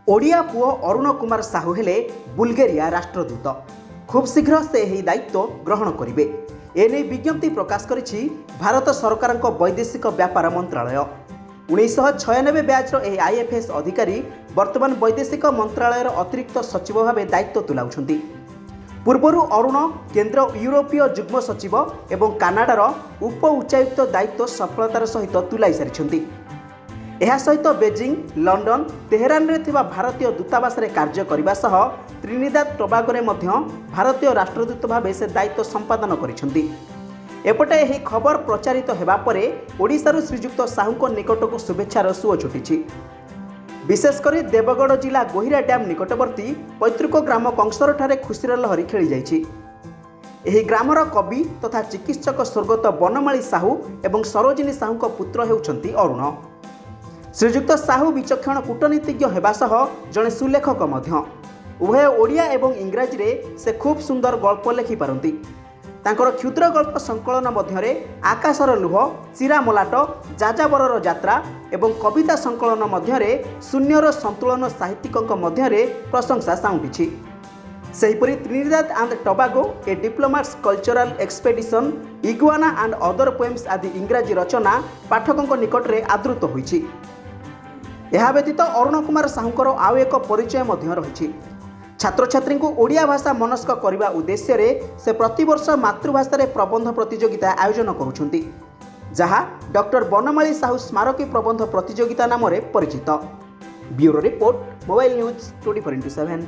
ओडिया पुओ अरुण कुमार साहू हेले बुल्गेरिया राष्ट्रदूत। खूब शीघ्र से यह दायित्व ग्रहण करेंगे। एने विज्ञप्ति प्रकाश करिछि भारत सरकार वैदेशिक व्यापार मंत्रालय। 1996 ब्याचर यह आईएफएस अधिकारी वर्तमान वैदेशिक मंत्रालयर अतिरिक्त सचिव भाव दायित्व तुलाउछन्ति। पूर्वरु अरुण केंद्र यूरोपीय जुग्म सचिव एवं कानाडार उप उच्चायुक्त दायित्व सफलतार सहित तुलाई सारिछन्ति। यह सहित बेजिंग, लंडन, तेहरान में थिबा भारतीय दूतावास रे कार्य करने सह त्रिनिदाद टोबागो मध्य भारतीय राष्ट्रदूत भाव से दायित्व संपादन करिसेंति। एपटे यह खबर प्रचारित होगा पर ओडिशारू श्रीजुक्त साहू निकट को शुभेच्छार सुओ छुटी। विशेषकर देवगढ़ जिला गोहिरा डैम निकटवर्ती पैतृक ग्राम कंसर ठारे खुशीर लहरी खेली जाइछि। एही ग्रामर कवि तथा चिकित्सक स्वर्गत बनमाली साहू एवं सरोजिनी साहू पुत्र हेउछन्ति अरुण। श्रीजुक्त साहू विचक्षण कूटनीतिज्ञ हेबा सह जड़े सुलेखक मध्य। उभय ओडिया एवं इंग्राजी रे से खूब सुंदर गल्प लिखि पारंती। तांकर क्षुद्र गल्प संकलन मध्यरे आकाशर लुह, चिरा मलाट, जाजाबरर यात्रा एवं कविता संकलन मध्यरे शून्यर संतुलन साहित्यिकଙ୍କ मध्यरे प्रशंसा साउंटिछि। सेहिपरि Trinidad and Tobago a diplomat's cultural expedition, iguana and other poems आदि इंग्राजी रचना पाठकों निकट में आदृत होइछि। यह व्यतीत अरुण कुमार साहूकर आउ एक परिचय मध्य रही। छात्र छात्री को ओडिया भाषा मनस्क करने उद्देश्य से प्रतिवर्ष मातृभाषा प्रबंध प्रतियोगिता आयोजन करुछन्ति, जहाँ डॉक्टर बनमाली साहू स्मारकी प्रबंध प्रतियोगिता नाम परिचित। Bureau report, mobile news 24x7।